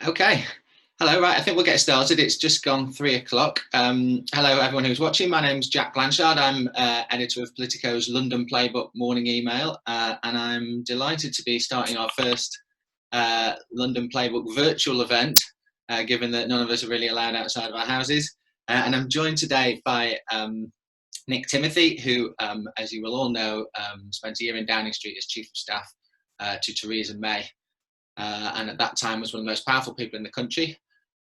Okay. Hello, right, I think we'll get started. It's just gone 3 o'clock. Hello, everyone who's watching. My name's Jack Blanchard. I'm editor of Politico's London Playbook morning email, and I'm delighted to be starting our first London Playbook virtual event, given that none of us are really allowed outside of our houses. And I'm joined today by Nick Timothy, who, as you will all know, spent a year in Downing Street as Chief of Staff to Theresa May. And at that time was one of the most powerful people in the country.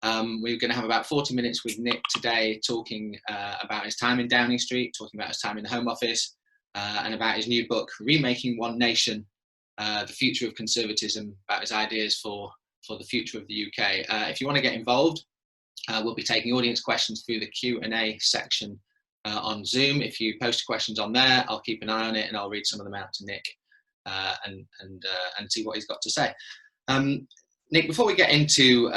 We're going to have about 40 minutes with Nick today talking about his time in Downing Street, talking about his time in the Home Office, and about his new book, Remaking One Nation, The Future of Conservatism, about his ideas for the future of the UK. If you want to get involved, we'll be taking audience questions through the Q&A section on Zoom. If you post questions on there, I'll keep an eye on it and I'll read some of them out to Nick and see what he's got to say. Nick, before we get into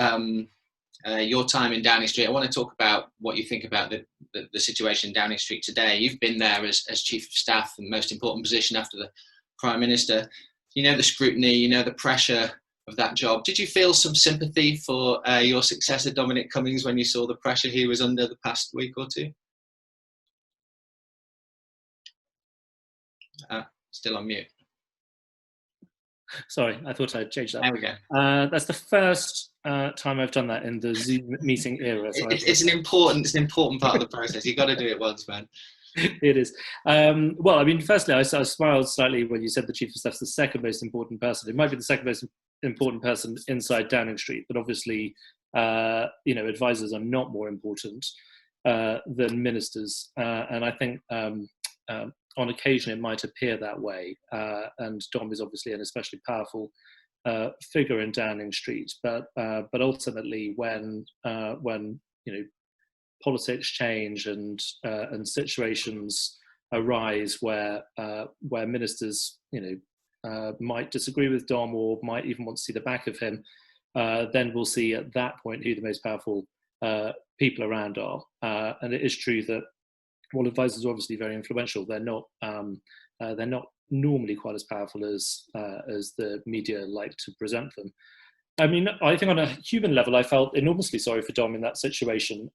your time in Downing Street, I want to talk about what you think about the situation in Downing Street today. You've been there as Chief of Staff, the most important position after the Prime Minister. You know the scrutiny, you know the pressure of that job. Did you feel some sympathy for your successor, Dominic Cummings, when you saw the pressure he was under the past week or two? Still on mute. Sorry, I thought I'd changed that. There we go. That's the first time I've done that in the Zoom meeting era. So it's an important part of the process. You've got to do it once, man. It is. Well, I mean, firstly, I smiled slightly when you said the Chief of Staff's the second most important person. It might be the second most important person inside Downing Street, but obviously, advisors are not more important than ministers. And I think on occasion it might appear that way. And Dom is obviously an especially powerful figure in Downing Street. But ultimately, when politics change and situations arise where ministers might disagree with Dom or might even want to see the back of him, then we'll see at that point who the most powerful people around are. And it is true that while advisors are obviously very influential, they're not normally quite as powerful as the media like to present them. I mean, I think on a human level, I felt enormously sorry for Dom in that situation,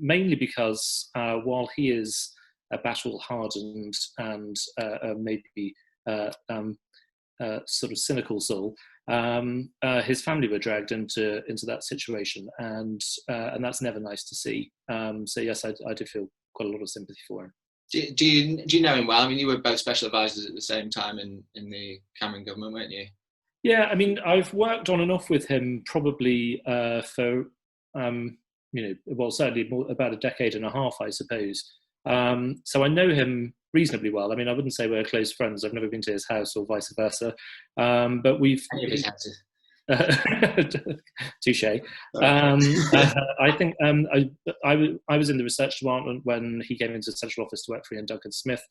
mainly because while he is a battle-hardened and maybe sort of cynical soul, his family were dragged into that situation, and that's never nice to see. So yes, I do feel quite a lot of sympathy for him. Do you know him well? I mean, you were both special advisors at the same time in the Cameron government, weren't you? Yeah, I mean, I've worked on and off with him probably for certainly about a decade and a half, I suppose. So I know him reasonably well. I mean, I wouldn't say we're close friends. I've never been to his house or vice versa. But we've any of his houses. Touche. I think I was in the research department when he came into the central office to work for Ian Duncan Smith.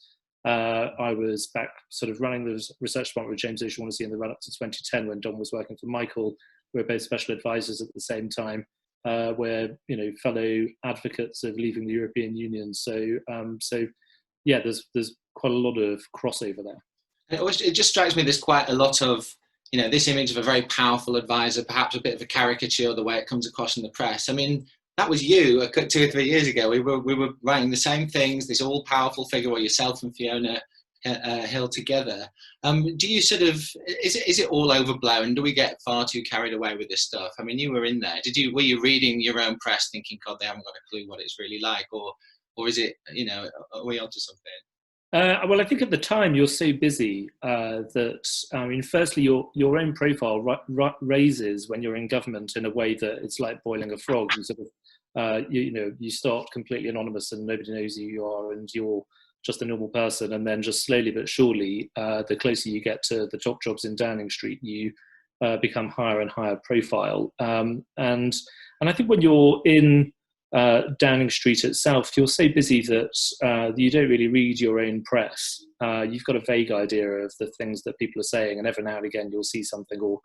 I was back sort of running the research department with James O'Shaughnessy in the run-up to 2010 when Dom was working for Michael. We were both special advisors at the same time. We're fellow advocates of leaving the European Union. So yeah, there's quite a lot of crossover there. It just strikes me there's quite a lot of this image of a very powerful advisor, perhaps a bit of a caricature the way it comes across in the press. I mean, that was you 2 or 3 years ago. We were writing the same things, this all-powerful figure, or yourself and Fiona Hill together. Do you sort of, is it all overblown? Do we get far too carried away with this stuff? I mean, you were in there. Were you reading your own press thinking, God, they haven't got a clue what it's really like? Or is it, are we onto something? Well, I think at the time you're so busy that, I mean, firstly, your own profile raises when you're in government in a way that it's like boiling a frog. You sort of, you start completely anonymous and nobody knows who you are and you're just a normal person. And then just slowly but surely, the closer you get to the top jobs in Downing Street, you become higher and higher profile. And I think when you're in Downing Street itself, you're so busy that you don't really read your own press. You've got a vague idea of the things that people are saying, and every now and again you'll see something or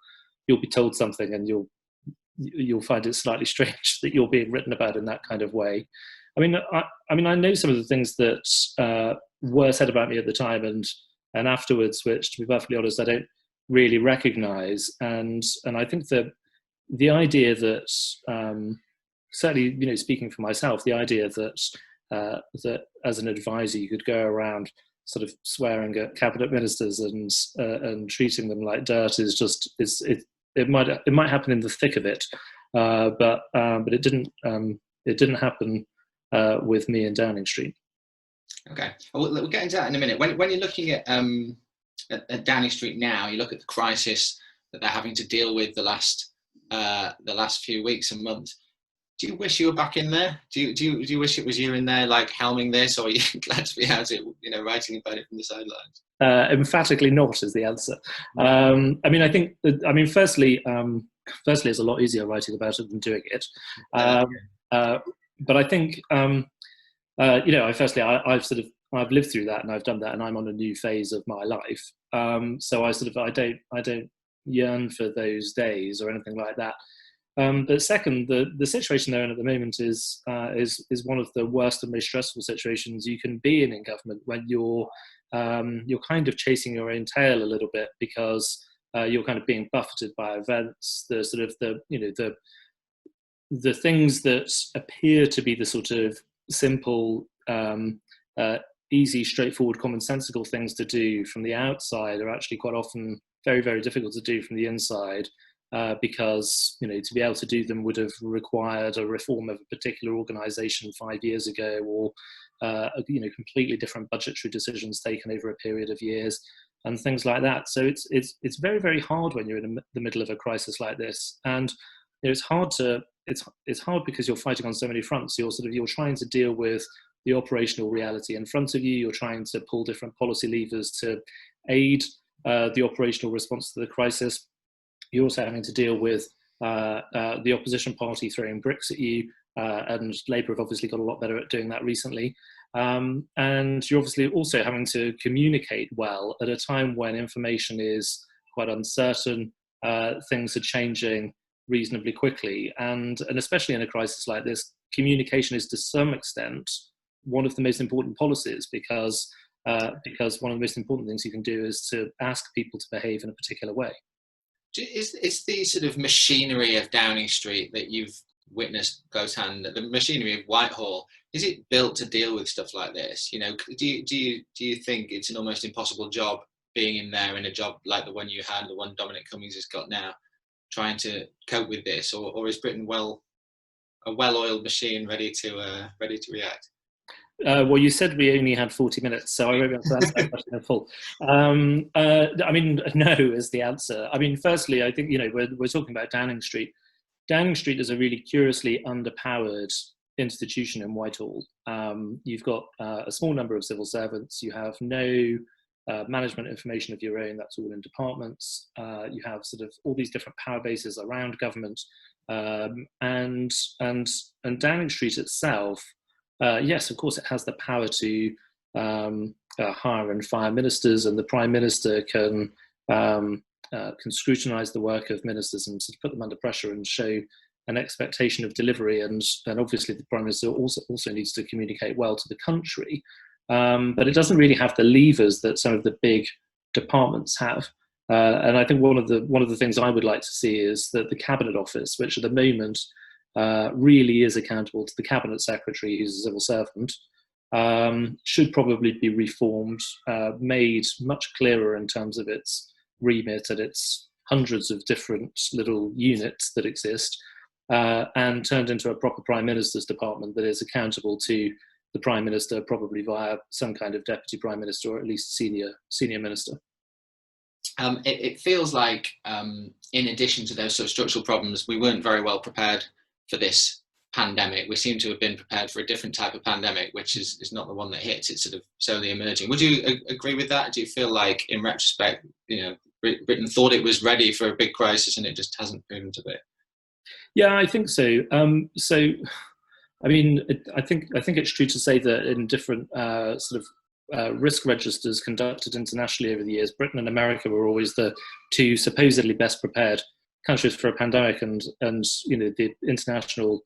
you'll be told something and you'll find it slightly strange that you're being written about in that kind of way. I mean, I know some of the things that were said about me at the time and afterwards, which, to be perfectly honest, I don't really recognise. And I think that the idea that certainly, you know, speaking for myself, the idea that that as an advisor you could go around sort of swearing at cabinet ministers and treating them like dirt is just it might happen in the thick of it, but it didn't happen with me in Downing Street. Okay, we'll get into that in a minute. When you're looking at Downing Street now, you look at the crisis that they're having to deal with the last few weeks and months. Do you wish you were back in there? Do you wish it was you in there, like helming this, or are you glad to be out, you know, writing about it from the sidelines? Emphatically not is the answer. I mean, I think, firstly, it's a lot easier writing about it than doing it. But I think, you know, I've lived through that and I've done that, and I'm on a new phase of my life. So I don't yearn for those days or anything like that. But second, the situation they're in at the moment is one of the worst and most stressful situations you can be in government, when you're kind of chasing your own tail a little bit, because you're kind of being buffeted by events. The things that appear to be the sort of simple, easy, straightforward, commonsensical things to do from the outside are actually quite often very, very difficult to do from the inside. Because, you know, to be able to do them would have required a reform of a particular organisation 5 years ago, or you know, completely different budgetary decisions taken over a period of years, and things like that. So it's very, very hard when you're in the middle of a crisis like this, and you know, it's hard because you're fighting on so many fronts. You're trying to deal with the operational reality in front of you. You're trying to pull different policy levers to aid the operational response to the crisis. You're also having to deal with the opposition party throwing bricks at you, and Labour have obviously got a lot better at doing that recently. And you're obviously also having to communicate well at a time when information is quite uncertain, things are changing reasonably quickly, and especially in a crisis like this, communication is to some extent one of the most important policies, because one of the most important things you can do is to ask people to behave in a particular way. Is the sort of machinery of Downing Street that you've witnessed close hand, the machinery of Whitehall, is it built to deal with stuff like this? You know, do you think it's an almost impossible job being in there, in a job like the one you had, the one Dominic Cummings has got now, trying to cope with this, or is Britain a well-oiled machine ready to react? Well, you said we only had 40 minutes, so I won't be able to answer that question in full. I mean, no is the answer. I mean, firstly, I think, you know, we're talking about Downing Street. Downing Street is a really curiously underpowered institution in Whitehall. You've got a small number of civil servants. You have no management information of your own. That's all in departments. You have sort of all these different power bases around government, and Downing Street itself. Yes, of course, it has the power to hire and fire ministers, and the Prime Minister can scrutinise the work of ministers and sort of put them under pressure and show an expectation of delivery. And obviously, the Prime Minister also needs to communicate well to the country, but it doesn't really have the levers that some of the big departments have. And I think one of the things I would like to see is that the Cabinet Office, which at the moment really is accountable to the Cabinet Secretary, who's a civil servant, should probably be reformed, made much clearer in terms of its remit and its hundreds of different little units that exist, and turned into a proper Prime Minister's department that is accountable to the Prime Minister, probably via some kind of Deputy Prime Minister, or at least senior minister. It feels like, in addition to those sort of structural problems, we weren't very well prepared for this pandemic. We seem to have been prepared for a different type of pandemic, which is not the one that hits. It's sort of slowly emerging. Would you agree with that? Do you feel like, in retrospect, you know, Britain thought it was ready for a big crisis and it just hasn't proven to be? Yeah, I think so. I mean, I think it's true to say that in different risk registers conducted internationally over the years, Britain and America were always the two supposedly best prepared countries for a pandemic, and you know, the international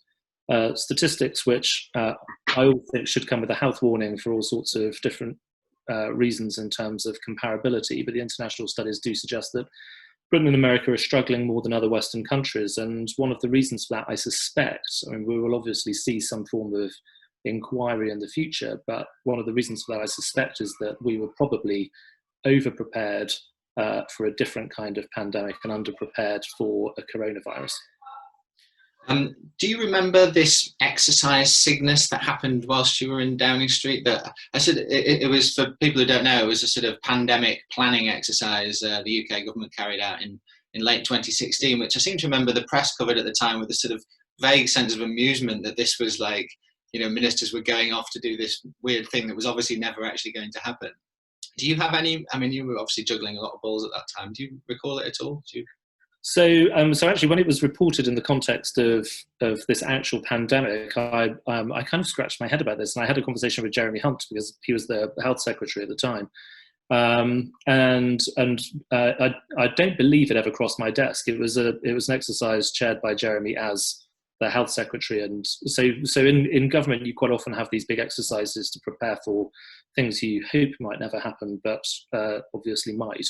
statistics, which I always think should come with a health warning for all sorts of different reasons in terms of comparability, but the international studies do suggest that Britain and America are struggling more than other Western countries. And one of the reasons for that, I suspect, I mean, we will obviously see some form of inquiry in the future, but one of the reasons for that, I suspect, is that we were probably over-prepared for a different kind of pandemic and under-prepared for a coronavirus. Do you remember this exercise Cygnus that happened whilst you were in Downing Street? That I said it was, for people who don't know, it was a sort of pandemic planning exercise the UK government carried out in late 2016, which I seem to remember the press covered at the time with a sort of vague sense of amusement that this was like, you know, ministers were going off to do this weird thing that was obviously never actually going to happen. Do you have any? I mean, you were obviously juggling a lot of balls at that time. Do you recall it at all? So actually, when it was reported in the context of this actual pandemic, I kind of scratched my head about this, and I had a conversation with Jeremy Hunt, because he was the health secretary at the time, and I don't believe it ever crossed my desk. It was an exercise chaired by Jeremy as the health secretary, and so in government you quite often have these big exercises to prepare for things you hope might never happen, but obviously might.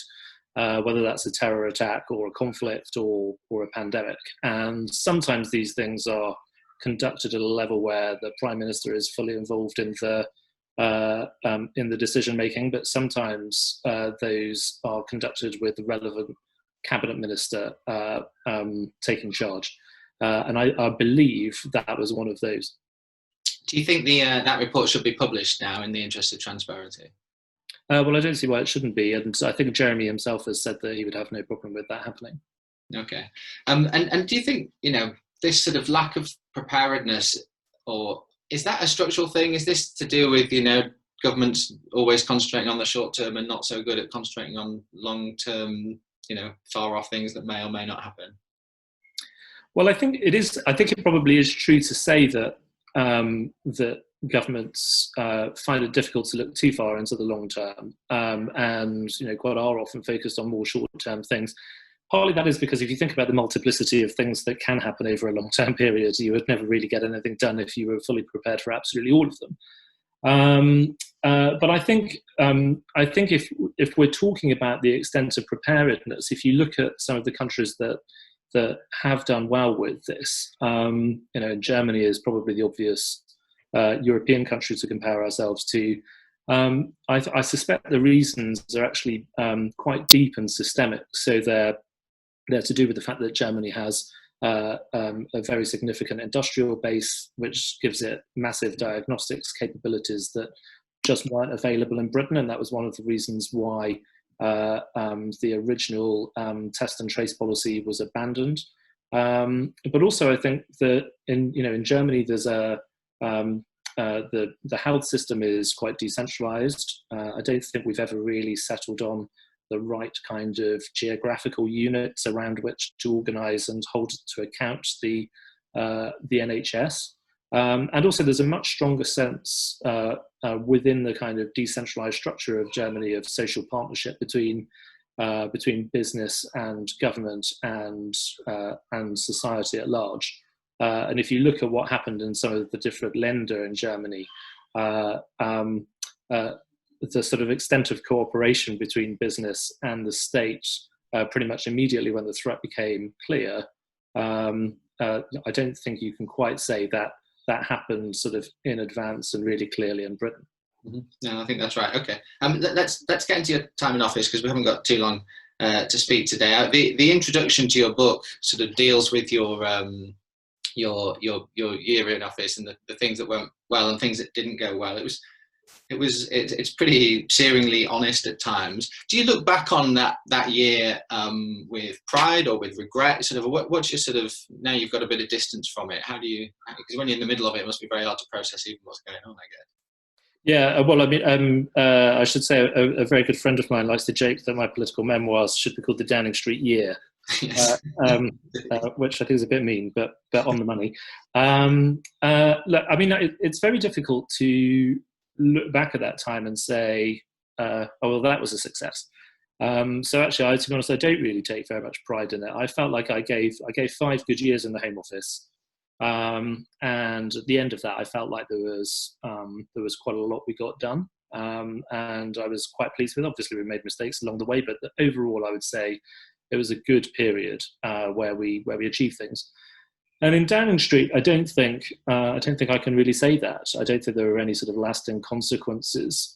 Whether that's a terror attack or a conflict or a pandemic. And sometimes these things are conducted at a level where the Prime Minister is fully involved in the decision making, but sometimes those are conducted with the relevant cabinet minister taking charge. And I believe that was one of those. Do you think that report should be published now in the interest of transparency? Well, I don't see why it shouldn't be, and I think Jeremy himself has said that he would have no problem with that happening. Okay, and do you think, you know, this sort of lack of preparedness, or is that a structural thing? Is this to do with, you know, governments always concentrating on the short term and not so good at concentrating on long term, you know, far off things that may or may not happen? Well, I think it is. I think it probably is true to say that that governments find it difficult to look too far into the long term, and, you know, quite are often focused on more short-term things. Partly that is because if you think about the multiplicity of things that can happen over a long-term period, you would never really get anything done if you were fully prepared for absolutely all of them. But I think if we're talking about the extent of preparedness, if you look at some of the countries that have done well with this, you know, Germany is probably the obvious European country to compare ourselves to. I suspect the reasons are actually quite deep and systemic. So they're to do with the fact that Germany has a very significant industrial base, which gives it massive diagnostics capabilities that just weren't available in Britain, and that was one of the reasons why the original test and trace policy was abandoned. But also, I think that in Germany, there's the health system is quite decentralized. I don't think we've ever really settled on the right kind of geographical units around which to organise and hold to account the NHS. And also, there's a much stronger sense within the kind of decentralised structure of Germany of social partnership between business and government and society at large. And if you look at what happened in some of the different Länder in Germany, the sort of extent of cooperation between business and the state pretty much immediately when the threat became clear, I don't think you can quite say that happened sort of in advance and really clearly in Britain. Mm-hmm. No, I think that's right. Okay, let's get into your time in office, because we haven't got too long to speak today. The introduction to your book sort of deals with your year in office and the things that went well and things that didn't go well. It's pretty searingly honest at times. Do you look back on that year with pride or with regret? Sort of, what's your sort of, now you've got a bit of distance from it, how do you, because when you're in the middle of it, it must be very hard to process even what's going on, I guess. Yeah, well, I mean, I should say a very good friend of mine likes to joke that my political memoirs should be called the Downing Street Year. Yes. Which I think is a bit mean, but on the money. Look, I mean, it's very difficult to look back at that time and say, oh, well, that was a success. So actually, to be honest, I don't really take very much pride in it. I felt like I gave 5 good years in the Home Office. And at the end of that, I felt like there was quite a lot we got done. And I was quite pleased with it. Obviously, we made mistakes along the way, but overall, I would say a good period where we achieved things. And in Downing Street, I don't think I can really say that. I don't think there are any sort of lasting consequences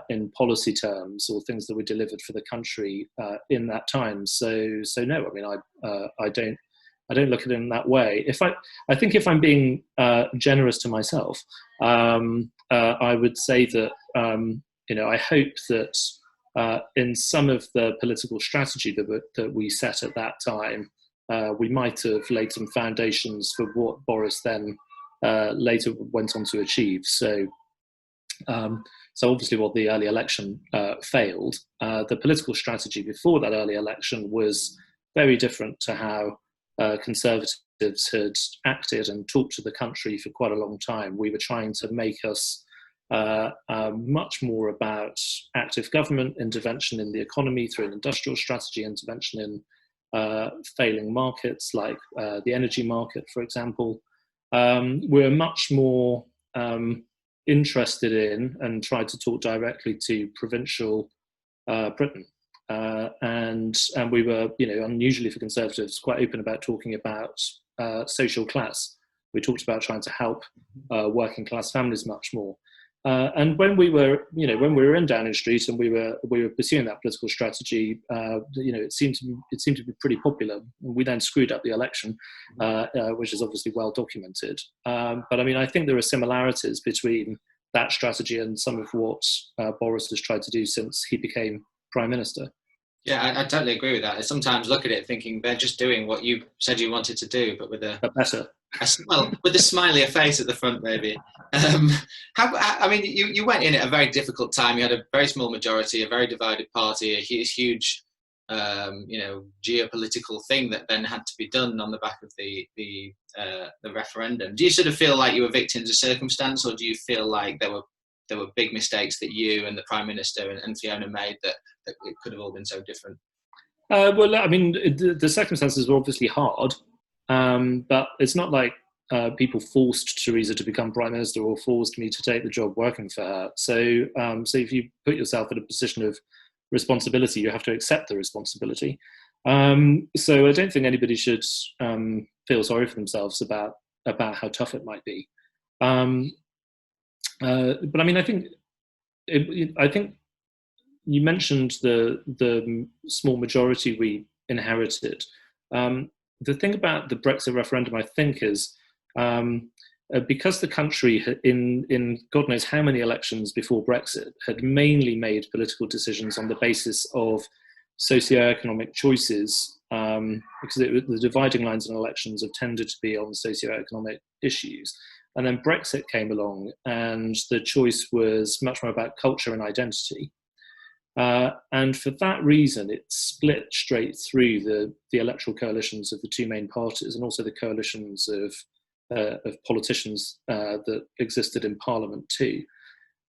in policy terms or things that were delivered for the country in that time. So no, I mean, I don't look at it in that way. I think if I'm being generous to myself, I would say that I hope that in some of the political strategy that we set at that time, we might have laid some foundations for what Boris then later went on to achieve. So obviously, while the early election failed, the political strategy before that early election was very different to how Conservatives had acted and talked to the country for quite a long time. We were trying to make us much more about active government intervention in the economy through an industrial strategy, intervention in failing markets like the energy market, for example. We're much more interested in and tried to talk directly to provincial Britain. And we were, unusually for Conservatives, quite open about talking about social class. We talked about trying to help working class families much more. And when we were in Downing Street and we were pursuing that political strategy, it seemed to be pretty popular. We then screwed up the election, which is obviously well documented. But I mean, I think there are similarities between that strategy and some of what Boris has tried to do since he became Prime Minister. Yeah, I totally agree with that. I sometimes look at it thinking they're just doing what you said you wanted to do, but with with a smilier face at the front, maybe. You went in at a very difficult time. You had a very small majority, a very divided party, a huge, geopolitical thing that then had to be done on the back of the referendum. Do you sort of feel like you were victims of circumstance, or do you feel like there were big mistakes that you and the Prime Minister and Fiona made that it could have all been so different? Well, I mean, the circumstances were obviously hard, but it's not like people forced Theresa to become Prime Minister or forced me to take the job working for her. So if you put yourself in a position of responsibility, you have to accept the responsibility. So I don't think anybody should feel sorry for themselves about how tough it might be. But I mean, I think you mentioned the small majority we inherited. The thing about the Brexit referendum, I think, is because the country in God knows how many elections before Brexit had mainly made political decisions on the basis of socioeconomic choices, because the dividing lines in elections have tended to be on socioeconomic issues. And then Brexit came along and the choice was much more about culture and identity. And for that reason, it split straight through the electoral coalitions of the two main parties and also the coalitions of politicians that existed in Parliament too.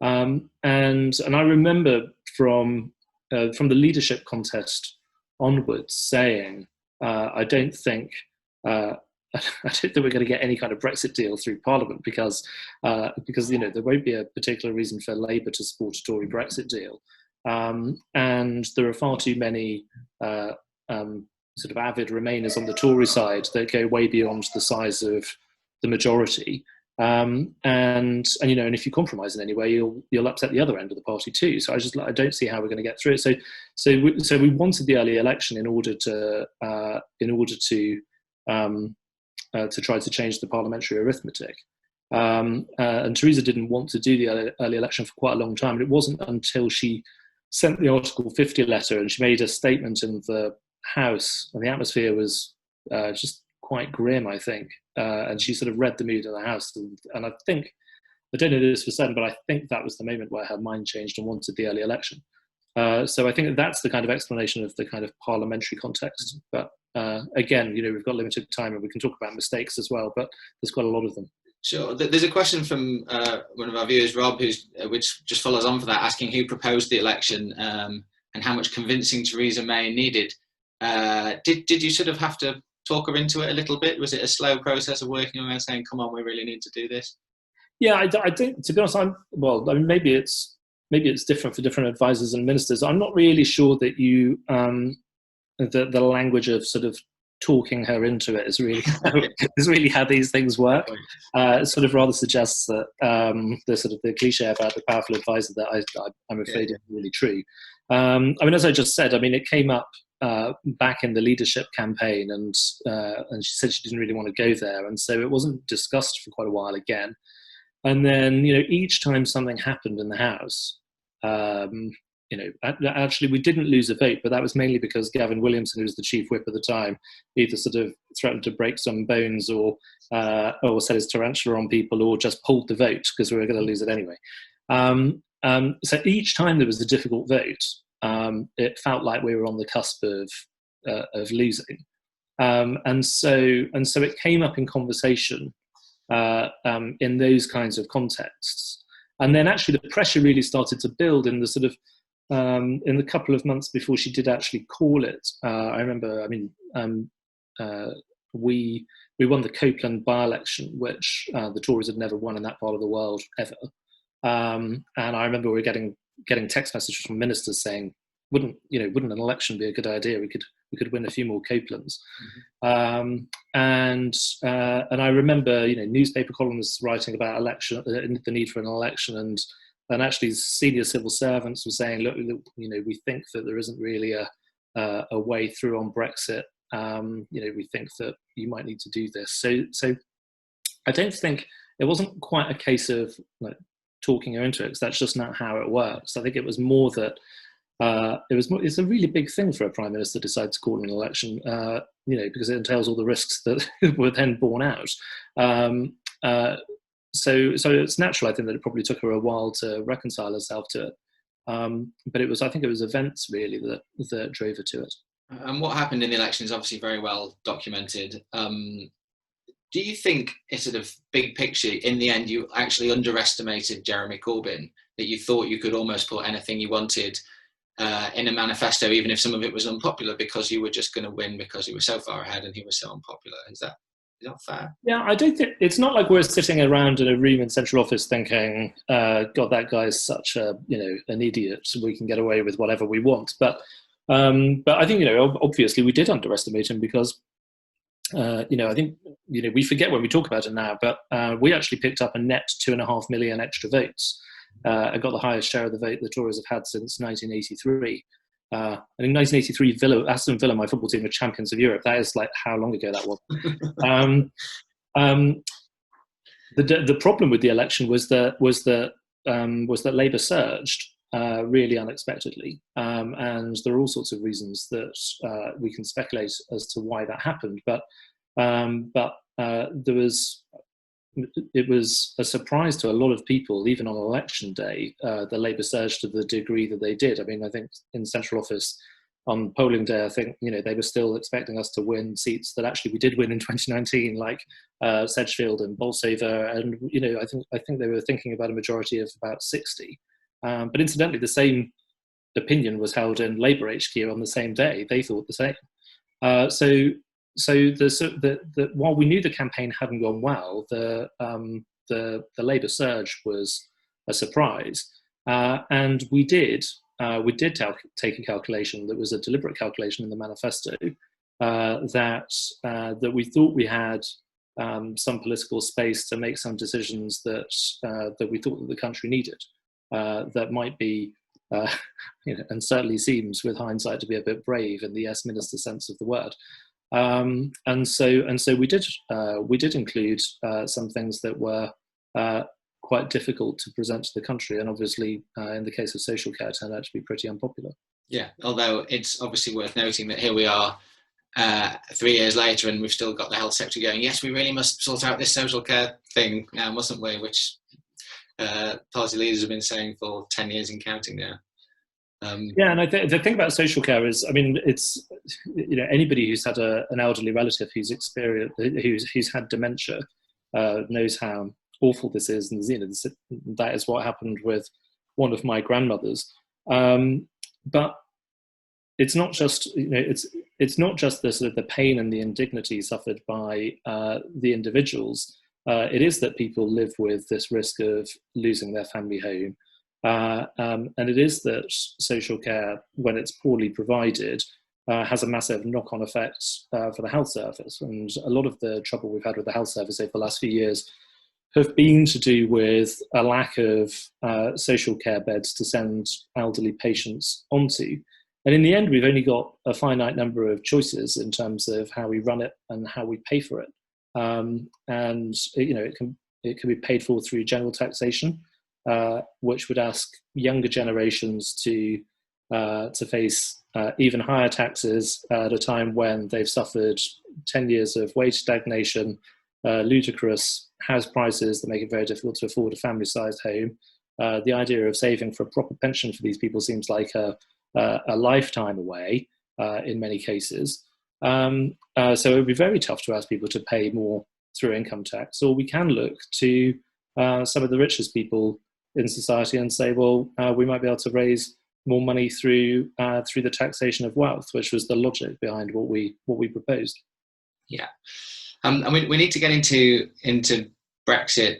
And I remember from the leadership contest onwards saying, I don't think we're going to get any kind of Brexit deal through Parliament because there won't be a particular reason for Labour to support a Tory Brexit deal. And there are far too many sort of avid Remainers on the Tory side that go way beyond the size of the majority. And if you compromise in any way, you'll upset the other end of the party too. So I don't see how we're going to get through it. So we wanted the early election in order to try to change the parliamentary arithmetic. And Theresa didn't want to do the early election for quite a long time. And it wasn't until she sent the Article 50 letter and she made a statement in the House, and the atmosphere was just quite grim, I think. And she sort of read the mood in the House. And I don't know this for certain, but I think that was the moment where her mind changed and wanted the early election. So I think that's the kind of explanation of the kind of parliamentary context. But again, we've got limited time and we can talk about mistakes as well, but there's quite a lot of them. Sure. There's a question from one of our viewers, Rob, which just follows on for that, asking who proposed the election and how much convincing Theresa May needed. Did you sort of have to talk her into it a little bit? Was it a slow process of working around saying, come on, we really need to do this? Yeah, I think, to be honest, maybe it's different for different advisors and ministers. I'm not really sure that you the language of sort of talking her into it is really how these things work. It sort of rather suggests that the sort of the cliche about the powerful advisor that I'm afraid is really true. I mean, as I just said, I mean, it came up back in the leadership campaign, and she said she didn't really want to go there, and so it wasn't discussed for quite a while again. And then, you know, each time something happened in the House, you know, actually we didn't lose a vote, but that was mainly because Gavin Williamson, who was the chief whip at the time, either sort of threatened to break some bones or set his tarantula on people, or just pulled the vote because we were going to lose it anyway. So each time there was a difficult vote, it felt like we were on the cusp of losing, and so it came up in conversation in those kinds of contexts. And then actually the pressure really started to build in the sort of in the couple of months before she did actually call it. I remember, I mean, we won the Copeland by-election, which the Tories had never won in that part of the world ever. And I remember we were getting text messages from ministers saying, wouldn't an election be a good idea? We could win a few more Copelands. Mm-hmm. And I remember, you know, newspaper columnists writing about election, the need for an election, and actually senior civil servants were saying, look, you know, we think that there isn't really a way through on Brexit. You know, we think that you might need to do this. So I don't think it wasn't quite a case of like talking her into it, because that's just not how it works. I think it was more that it's a really big thing for a prime minister to decide to call an election, you know, because it entails all the risks that were then borne out. So it's natural, I think, that it probably took her a while to reconcile herself to it. But I think it was events really that drove her to it. And what happened in the election is obviously very well documented. Do you think, it's sort of big picture, in the end, you actually underestimated Jeremy Corbyn, that you thought you could almost put anything you wanted in a manifesto, even if some of it was unpopular, because you were just going to win because you were so far ahead and he was so unpopular? Is that fair? Yeah, I don't think it's not like we're sitting around in a room in central office thinking, God, that guy's such an idiot, so we can get away with whatever we want. But I think, you know, obviously we did underestimate him because, you know, I think, you know, we forget when we talk about it now, but we actually picked up a net 2.5 million extra votes. I got the highest share of the vote the Tories have had since 1983. And in 1983, Aston Villa, my football team, were champions of Europe. That is like how long ago that was. The problem with the election was that Labour surged really unexpectedly, and there are all sorts of reasons that we can speculate as to why that happened. But it was a surprise to a lot of people, even on election day, the Labour surged to the degree that they did. I mean, I think in central office on polling day, I think, you know, they were still expecting us to win seats that actually we did win in 2019, like Sedgefield and Bolsover, and, you know, I think they were thinking about a majority of about 60. But incidentally, the same opinion was held in Labour HQ on the same day. They thought the same. So while we knew the campaign hadn't gone well, the Labour surge was a surprise, and we did take a calculation that was a deliberate calculation in the manifesto that we thought we had some political space to make some decisions that we thought that the country needed, that might be. You know, and certainly seems, with hindsight, to be a bit brave in the yes minister sense of the word. And so we did include some things that were quite difficult to present to the country, and obviously in the case of social care turned out to be pretty unpopular. Yeah, although it's obviously worth noting that here we are 3 years later and we've still got the health secretary going, yes, we really must sort out this social care thing now, mustn't we? Which party leaders have been saying for 10 years and counting now. Yeah, and the thing about social care is, I mean, it's, you know, anybody who's had an elderly relative who's had dementia knows how awful this is, and, you know, that is what happened with one of my grandmothers. But it's not just, you know, it's not just the sort of the pain and the indignity suffered by the individuals. It is that people live with this risk of losing their family home. And it is that social care, when it's poorly provided, has a massive knock-on effect for the health service. And a lot of the trouble we've had with the health service over the last few years have been to do with a lack of social care beds to send elderly patients onto. And in the end, we've only got a finite number of choices in terms of how we run it and how we pay for it. And it can be paid for through general taxation, which would ask younger generations to face even higher taxes at a time when they've suffered 10 years of wage stagnation, ludicrous house prices that make it very difficult to afford a family-sized home. The idea of saving for a proper pension for these people seems like a lifetime away in many cases. So it would be very tough to ask people to pay more through income tax. Or we can look to some of the richest people in society and say, well, we might be able to raise more money through the taxation of wealth, which was the logic behind what we proposed. Yeah. And we need to get into Brexit.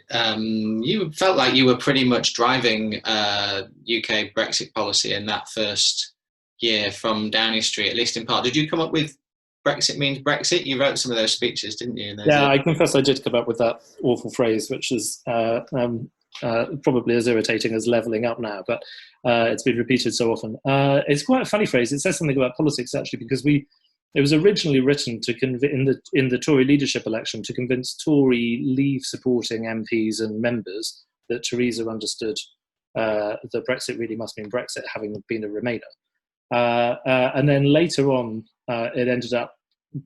You felt like you were pretty much driving UK Brexit policy in that first year from Downing Street, at least in part. Did you come up with Brexit means Brexit? You wrote some of those speeches, didn't you? Yeah, I confess I did come up with that awful phrase, which is probably as irritating as levelling up now, but it's been repeated so often. It's quite a funny phrase. It says something about politics, actually, because it was originally written to in the Tory leadership election to convince Tory Leave-supporting MPs and members that Theresa understood that Brexit really must mean Brexit, having been a Remainer. And then later on, it ended up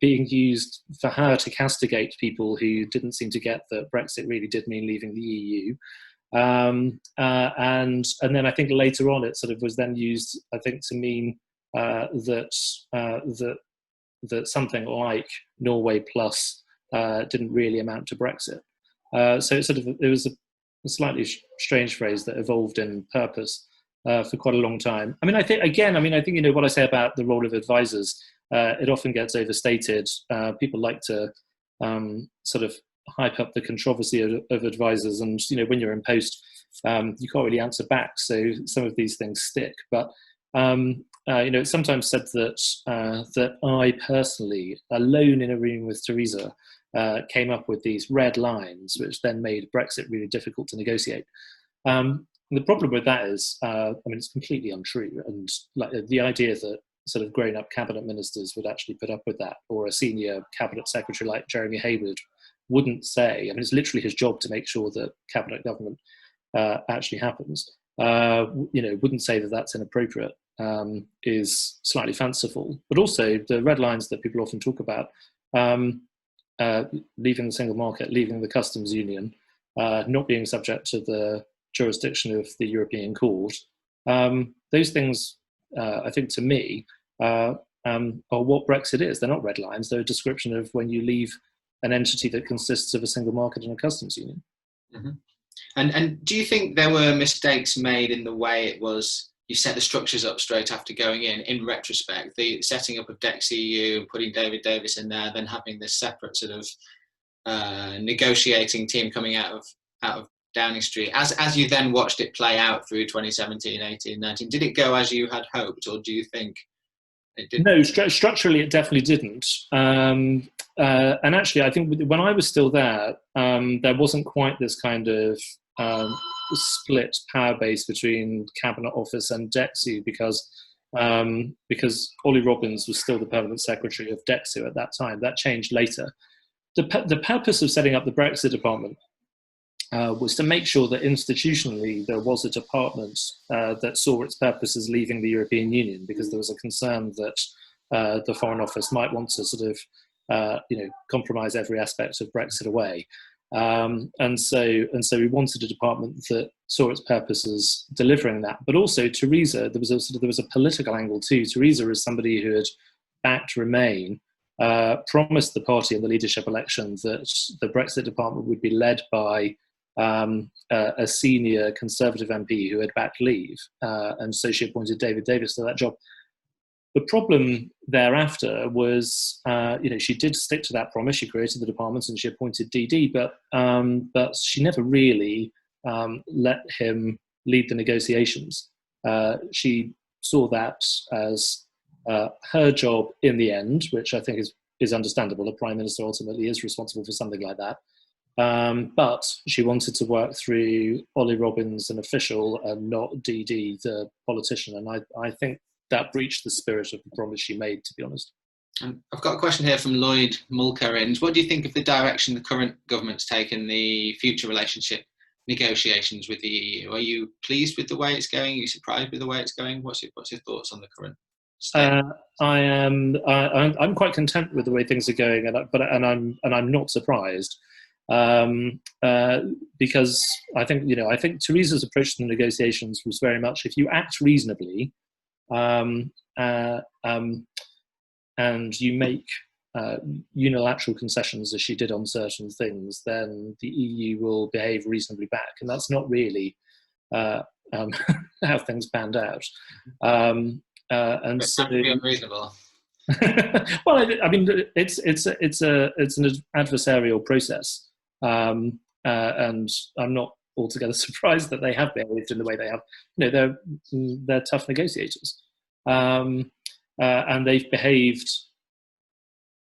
being used for her to castigate people who didn't seem to get that Brexit really did mean leaving the EU. And then I think later on it sort of was then used, I think, to mean that something like Norway plus didn't really amount to Brexit. So it was a slightly strange phrase that evolved in purpose for quite a long time. I think what I say about the role of advisors, it often gets overstated. People like to sort of hype up the controversy of advisors, and when you're in post, you can't really answer back. So some of these things stick, but. It's sometimes said that I personally, alone in a room with Theresa, came up with these red lines, which then made Brexit really difficult to negotiate. The problem with that is, it's completely untrue. And like the idea that sort of grown-up cabinet ministers would actually put up with that, or a senior cabinet secretary like Jeremy Hayward wouldn't say. It's literally his job to make sure that cabinet government actually happens. Wouldn't say that that's inappropriate. Is slightly fanciful, but also the red lines that people often talk about, leaving the single market, leaving the customs union, not being subject to the jurisdiction of the European Court. Those things, I think, to me, are what Brexit is. They're not red lines. They're a description of when you leave an entity that consists of a single market and a customs union. Mm-hmm. And do you think there were mistakes made in the way it was? You set the structures up straight after going in retrospect, the setting up of DexEU and putting David Davis in there, then having this separate sort of negotiating team coming out of Downing Street. As you then watched it play out through 2017, 18, 19, did it go as you had hoped, or do you think it didn't? No, structurally it definitely didn't. And actually, I think when I was still there, there wasn't quite this kind of split power base between Cabinet Office and DexEU, because Ollie Robbins was still the permanent secretary of DexEU at that time. That changed later. The purpose of setting up the Brexit department was to make sure that institutionally there was a department that saw its purpose as leaving the European Union, because there was a concern that the Foreign Office might want to sort of compromise every aspect of Brexit away. And so we wanted a department that saw its purpose as delivering that. But also Theresa, there was a political angle too. Theresa is somebody who had backed Remain, promised the party in the leadership election that the Brexit department would be led by a senior Conservative MP who had backed Leave, and so she appointed David Davis to that job. The problem thereafter was, she did stick to that promise. She created the department and she appointed DD, but she never really let him lead the negotiations. She saw that as Her job in the end, which I think is understandable, the Prime Minister ultimately is responsible for something like that. But she wanted to work through Ollie Robbins, an official, and not DD, the politician. And I think that breached the spirit of the promise she made, to be honest. I've got a question here from Lloyd Mulkerins. What do you think of the direction the current government's taken the future relationship negotiations with the EU? Are you pleased with the way it's going? Are you surprised with the way it's going? What's your thoughts on the current state? I'm quite content with the way things are going, and I'm not surprised. Because I think Theresa's approach to the negotiations was very much, if you act reasonably, and you make unilateral concessions, as she did on certain things, then the EU will behave reasonably back, and that's not really how things panned out. And so, unreasonable. Well, I mean, it's an adversarial process. And I'm not altogether surprised that they have behaved in the way they have. They're tough negotiators, and they've behaved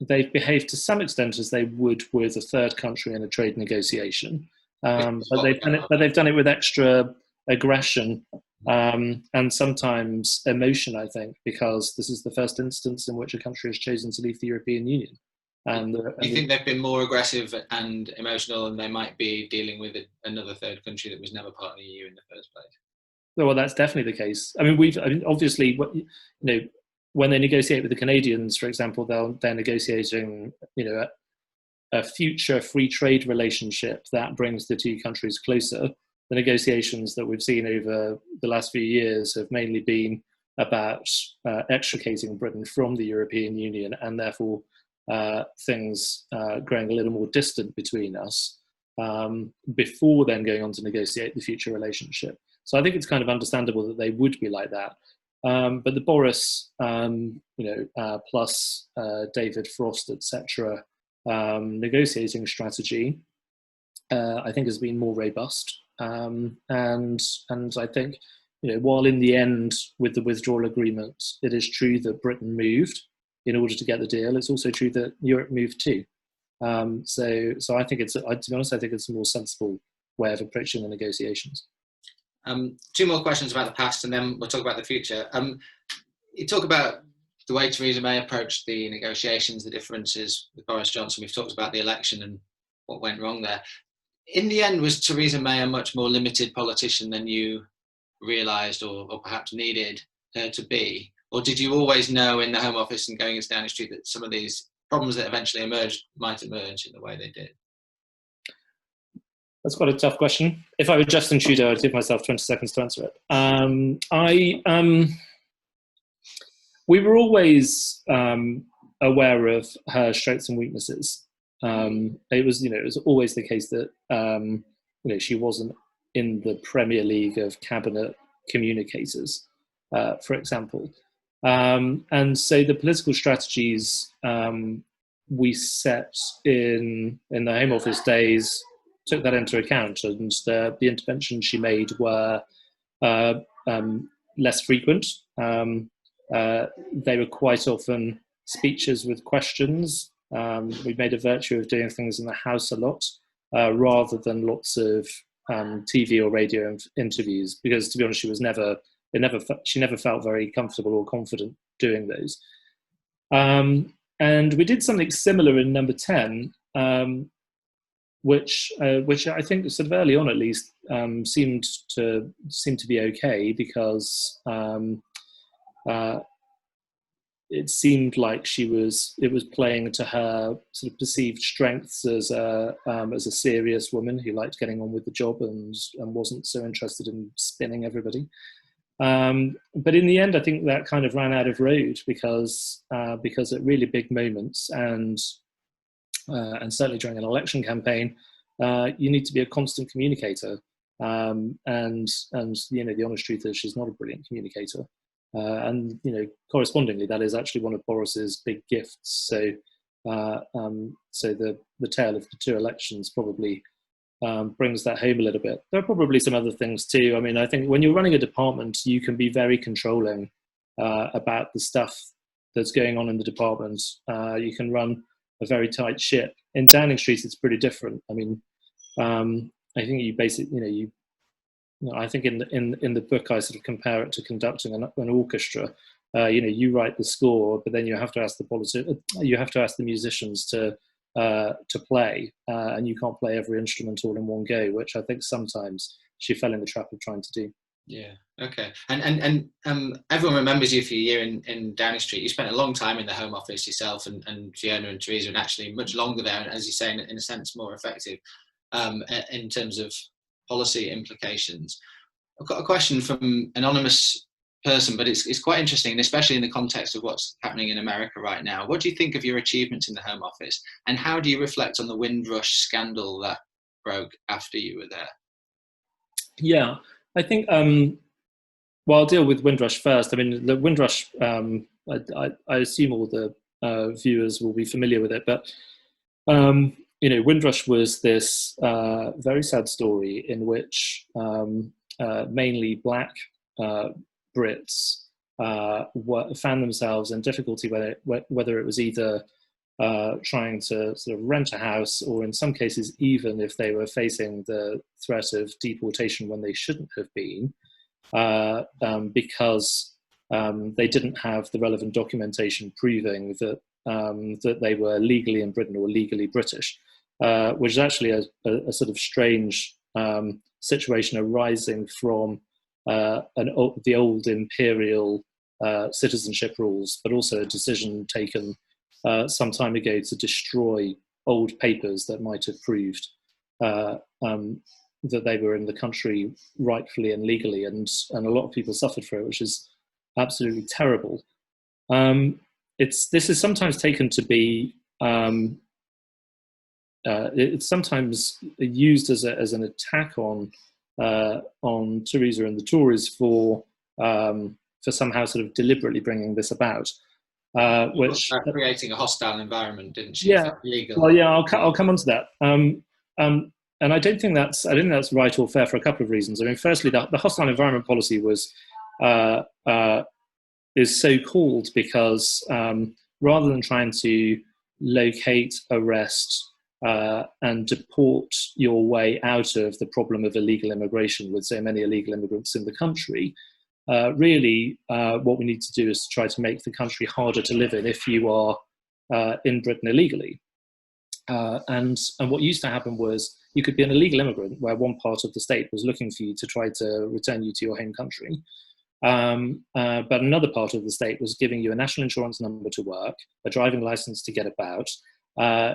to some extent as they would with a third country in a trade negotiation. But they've done it with extra aggression and sometimes emotion, I think, because this is the first instance in which a country has chosen to leave the European Union. You think they've been more aggressive and emotional, and they might be dealing with another third country that was never part of the EU in the first place? Well, that's definitely the case. I mean, obviously, when they negotiate with the Canadians, for example, they're negotiating, a future free trade relationship that brings the two countries closer. The negotiations that we've seen over the last few years have mainly been about extricating Britain from the European Union, and therefore things growing a little more distant between us before then going on to negotiate the future relationship. So I think it's kind of understandable that they would be like that. But the Boris, plus David Frost, etc., negotiating strategy, I think has been more robust. And I think, while in the end with the withdrawal agreement, it is true that Britain moved in order to get the deal, it's also true that Europe moved too. So I think to be honest, I think it's a more sensible way of approaching the negotiations. Two more questions about the past, and then we'll talk about the future. You talk about the way Theresa May approached the negotiations, the differences with Boris Johnson. We've talked about the election and what went wrong there. In the end, was Theresa May a much more limited politician than you realised or perhaps needed her to be? Or did you always know in the Home Office and going into Downing Street that some of these problems that eventually emerged might emerge in the way they did? That's quite a tough question. If I were Justin Trudeau, I'd give myself 20 seconds to answer it. We were always aware of her strengths and weaknesses. It was always the case that she wasn't in the Premier League of cabinet communicators, for example. And so the political strategies we set in the Home Office days took that into account, and the interventions she made were less frequent. They were quite often speeches with questions. We made a virtue of doing things in the House a lot, rather than lots of TV or radio interviews, because, to be honest, she never felt very comfortable or confident doing those. And we did something similar in number 10, which I think sort of early on at least seemed to be okay, because it seemed like it was playing to her sort of perceived strengths as a serious woman who liked getting on with the job and wasn't so interested in spinning everybody. But in the end, I think that kind of ran out of road, because at really big moments and certainly during an election campaign, you need to be a constant communicator. And the honest truth is she's not a brilliant communicator. And correspondingly, that is actually one of Boris's big gifts. So the tale of the two elections probably brings that home a little bit. There are probably some other things too. I mean, I think when you're running a department, you can be very controlling about the stuff that's going on in the department, you can run a very tight ship. In Downing Street, it's pretty different. I mean, I think you basically, I think in the book I sort of compare it to conducting an orchestra. You write the score, but then you have to ask the musicians to play, and you can't play every instrument all in one go, which I think sometimes she fell in the trap of trying to do. Yeah. Okay. And everyone remembers you for your year in Downing Street. You spent a long time in the Home Office yourself, and Fiona and Theresa, and actually much longer there, and as you say, in a sense, more effective in terms of policy implications. I've got a question from an anonymous person, but it's quite interesting, and especially in the context of what's happening in America right now. What do you think of your achievements in the Home Office, and how do you reflect on the Windrush scandal that broke after you were there? Yeah, I think, well, I'll deal with Windrush first. I mean, the Windrush, I assume all the viewers will be familiar with it, but Windrush was this very sad story in which mainly black Brits found themselves in difficulty, whether it was either trying to sort of rent a house, or in some cases, even if they were facing the threat of deportation when they shouldn't have been, because they didn't have the relevant documentation proving that they were legally in Britain or legally British, which is actually a sort of strange situation arising from the old imperial citizenship rules, but also a decision taken some time ago to destroy old papers that might have proved that they were in the country rightfully and legally, and a lot of people suffered for it, which is absolutely terrible. This is sometimes taken to be, it's sometimes used as an attack on Theresa and the Tories for somehow sort of deliberately bringing this about. Which creating a hostile environment, didn't she? Yeah. Legal. Well, yeah, I'll come on to that. And I don't think that's right or fair for a couple of reasons. I mean, firstly, the hostile environment policy is so called because rather than trying to locate, arrest, and deport your way out of the problem of illegal immigration with so many illegal immigrants in the country, really what we need to do is to try to make the country harder to live in if you are in Britain illegally. And what used to happen was you could be an illegal immigrant where one part of the state was looking for you to try to return you to your home country. But another part of the state was giving you a national insurance number to work, a driving license to get about.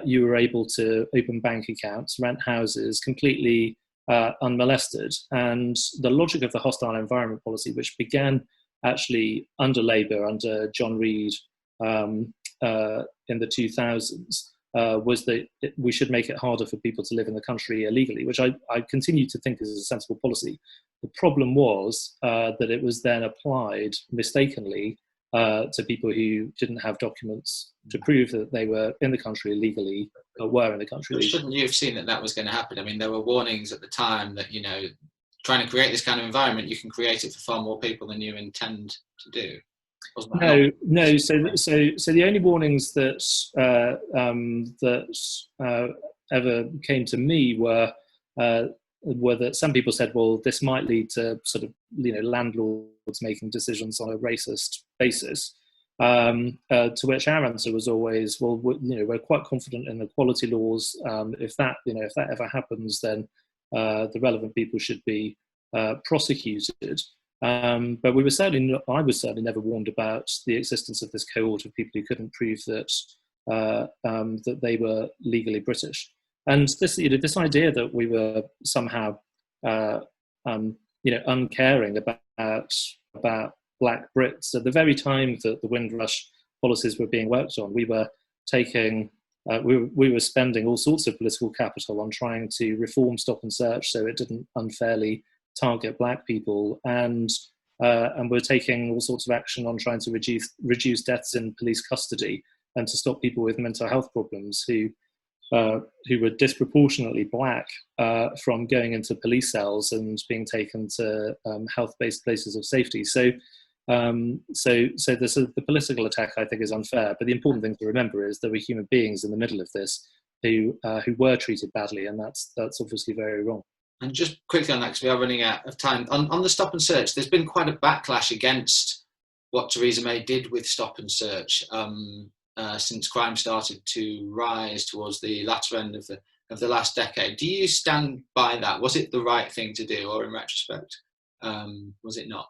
You were able to open bank accounts, rent houses completely unmolested. And the logic of the hostile environment policy, which began actually under Labour, under John Reid in the 2000s, was that we should make it harder for people to live in the country illegally, which I continue to think is a sensible policy. The problem was that it was then applied mistakenly to people who didn't have documents to prove that they were in the country illegally, or were in the country illegally. Shouldn't you have seen that was going to happen? I mean, there were warnings at the time that, trying to create this kind of environment, you can create it for far more people than you intend to do. No. So the only warnings that ever came to me were that some people said, well, this might lead to sort of landlords making decisions on a racist basis. To which our answer was always, well, we're quite confident in the equality laws. If that ever happens, then the relevant people should be prosecuted. But I was certainly never warned about the existence of this cohort of people who couldn't prove that that they were legally British. And this idea that we were somehow uncaring about black Brits at the very time that the Windrush policies were being worked on, we were taking. We were spending all sorts of political capital on trying to reform Stop and Search so it didn't unfairly target black people, and we're taking all sorts of action on trying to reduce deaths in police custody and to stop people with mental health problems who were disproportionately black from going into police cells and being taken to health-based places of safety. So So the political attack, I think, is unfair. But the important thing to remember is there were human beings in the middle of this who were treated badly, and that's obviously very wrong. And just quickly on that, because we are running out of time, on the stop and search, there's been quite a backlash against what Theresa May did with stop and search since crime started to rise towards the latter end of the last decade. Do you stand by that? Was it the right thing to do, or in retrospect, was it not?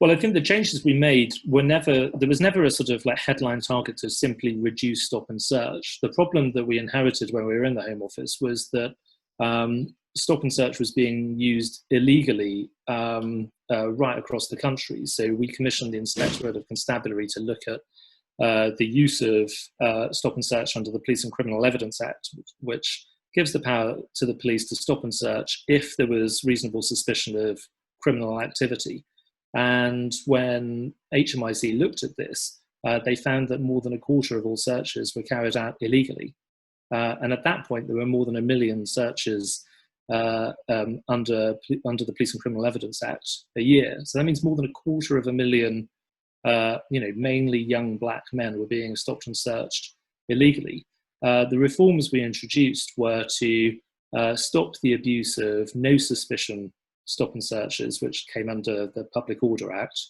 Well, I think the changes we made there was never a sort of like headline target to simply reduce stop and search. The problem that we inherited when we were in the Home Office was that stop and search was being used illegally right across the country. So we commissioned the Inspectorate of Constabulary to look at the use of stop and search under the Police and Criminal Evidence Act, which gives the power to the police to stop and search if there was reasonable suspicion of criminal activity. And when HMIC looked at this, they found that more than a quarter of all searches were carried out illegally. And at that point, there were more than 1 million searches under the Police and Criminal Evidence Act a year. So that means more than 250,000, mainly young black men were being stopped and searched illegally. The reforms we introduced were to stop the abuse of no suspicion stop and searches, which came under the Public Order Act,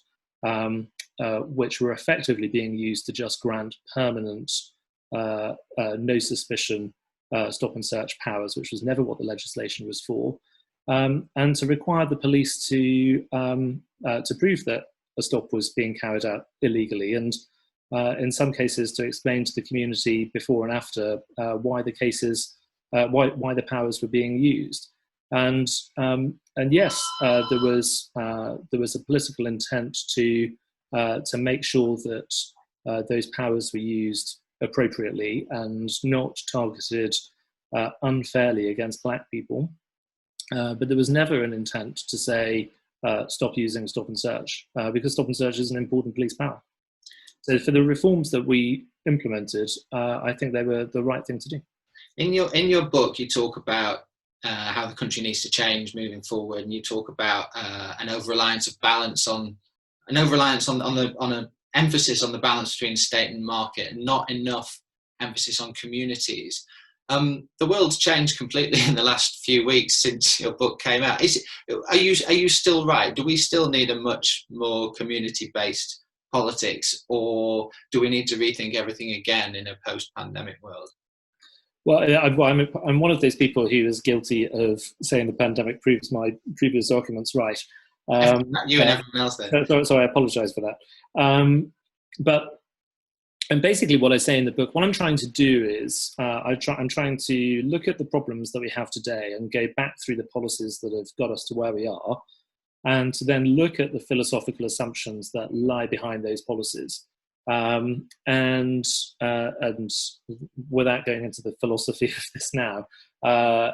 which were effectively being used to just grant permanent no suspicion stop and search powers, which was never what the legislation was for, and to require the police to prove that a stop was being carried out illegally, and in some cases to explain to the community before and after why the powers were being used. And yes, there was a political intent to make sure that those powers were used appropriately and not targeted unfairly against black people. But there was never an intent to say stop using stop and search, because stop and search is an important police power. So for the reforms that we implemented, I think they were the right thing to do. In your book, you talk about how the country needs to change moving forward, and you talk about an over-reliance on an emphasis on the balance between state and market, and not enough emphasis on communities. The world's changed completely in the last few weeks since your book came out. Are you still right? Do we still need a much more community-based politics, or do we need to rethink everything again in a post-pandemic world? Well, I'm one of those people who is guilty of saying the pandemic proves my previous arguments right. You and everyone else then. So I apologise for that. And basically what I say in the book, what I'm trying to do is I'm trying to look at the problems that we have today and go back through the policies that have got us to where we are, and to then look at the philosophical assumptions that lie behind those policies. And without going into the philosophy of this now, I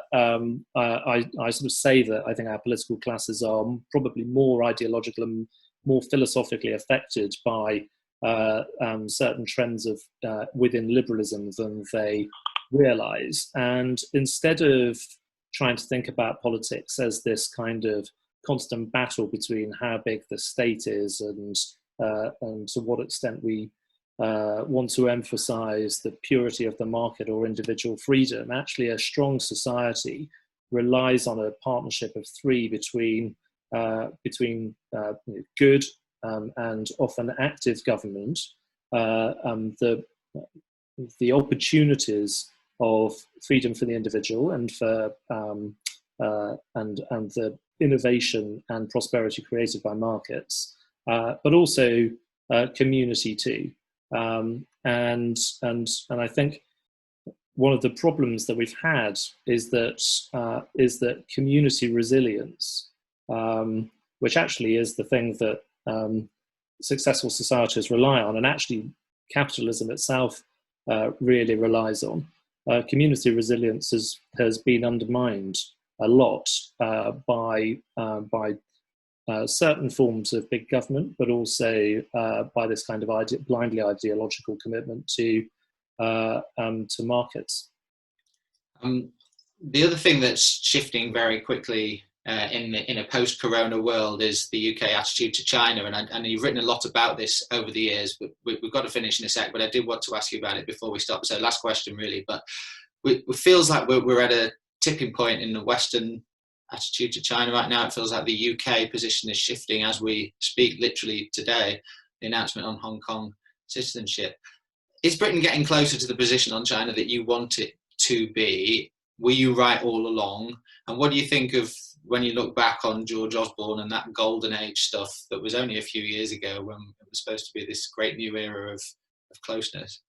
sort of say that I think our political classes are probably more ideological and more philosophically affected by certain trends of within liberalism than they realise. And instead of trying to think about politics as this kind of constant battle between how big the state is and to what extent we want to emphasize the purity of the market or individual freedom, actually a strong society relies on a partnership of three between good and often active government, the opportunities of freedom for the individual and for and the innovation and prosperity created by markets, but also community too. And I think one of the problems that we've had is that community resilience, which actually is the thing that successful societies rely on, and actually capitalism itself really relies on. Community resilience has been undermined a lot by certain forms of big government, but also by this kind of blindly ideological commitment to markets. The other thing that's shifting very quickly in a post-corona world is the UK attitude to China, and you've written a lot about this over the years, but we've got to finish in a sec, but I did want to ask you about it before we stop. So last question really, but it feels like we're at a tipping point in the Western attitude to China right now. It feels like the UK position is shifting as we speak, literally today, the announcement on Hong Kong citizenship. Is Britain getting closer to the position on China that you want it to be? Were you right all along? And what do you think of when you look back on George Osborne and that golden age stuff that was only a few years ago, when it was supposed to be this great new era of closeness?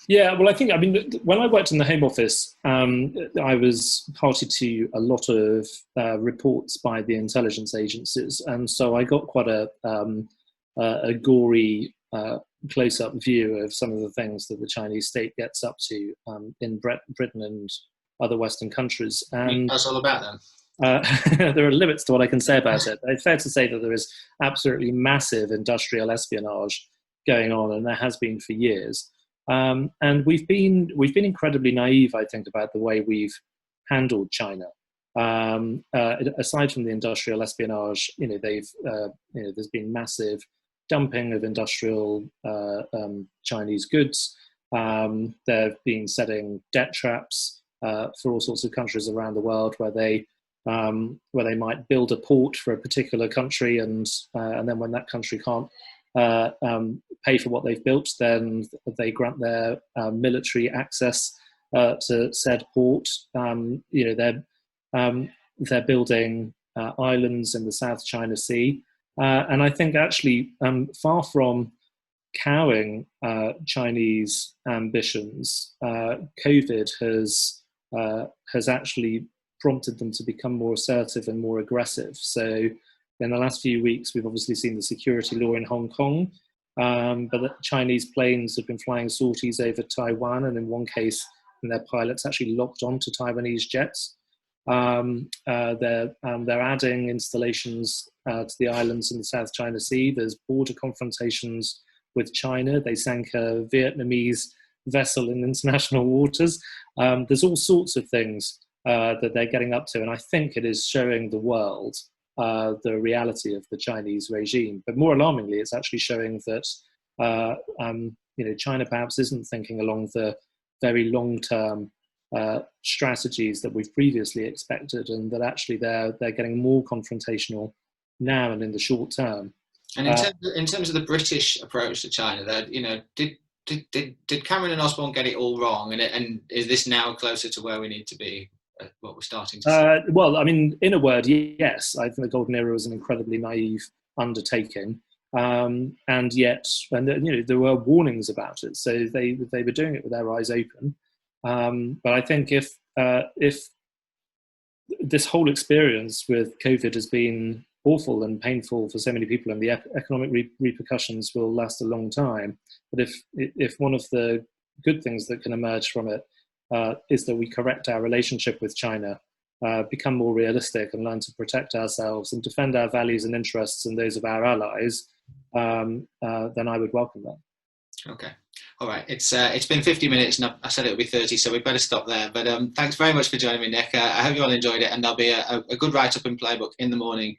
Yeah, well, I think, I mean, when I worked in the Home Office, I was party to a lot of reports by the intelligence agencies. And so I got quite a gory close-up view of some of the things that the Chinese state gets up to in Britain and other Western countries. And that's all about them. there are limits to what I can say about it. But it's fair to say that there is absolutely massive industrial espionage going on, and there has been for years. And we've been incredibly naive, I think, about the way we've handled China. Aside from the industrial espionage, there's been massive dumping of industrial Chinese goods. They've been setting debt traps for all sorts of countries around the world, where they might build a port for a particular country, and then when that country can't pay for what they've built, then they grant their military access to said port. They're building islands in the South China Sea, and I think actually, far from cowing Chinese ambitions, COVID has actually prompted them to become more assertive and more aggressive. So in the last few weeks, we've obviously seen the security law in Hong Kong, but the Chinese planes have been flying sorties over Taiwan, and in one case, their pilots actually locked onto Taiwanese jets. They're adding installations to the islands in the South China Sea. There's border confrontations with China. They sank a Vietnamese vessel in international waters. There's all sorts of things that they're getting up to, and I think it is showing the world the reality of the Chinese regime. But more alarmingly, it's actually showing that China perhaps isn't thinking along the very long-term strategies that we've previously expected, and that actually they're getting more confrontational now and in the short term. And in terms of the British approach to China, that did Cameron and Osborne get it all wrong, and is this now closer to where we need to be? What we're starting to see? Well, I mean, in a word, yes. I think the Golden Era was an incredibly naive undertaking, and yet, there were warnings about it, so they were doing it with their eyes open. But I think if this whole experience with COVID has been awful and painful for so many people, and the economic repercussions will last a long time, but if one of the good things that can emerge from it is that we correct our relationship with China, become more realistic, and learn to protect ourselves and defend our values and interests and those of our allies, then I would welcome that. Okay. All right. It's been 50 minutes, and I said it would be 30, so we better stop there. But thanks very much for joining me, Nick. I hope you all enjoyed it, and there'll be a good write-up in Playbook in the morning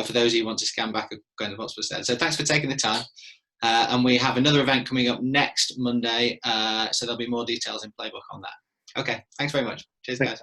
for those of you who want to scan back at what's was said. So thanks for taking the time. And we have another event coming up next Monday, so there'll be more details in Playbook on that. Okay, thanks very much. Cheers, guys.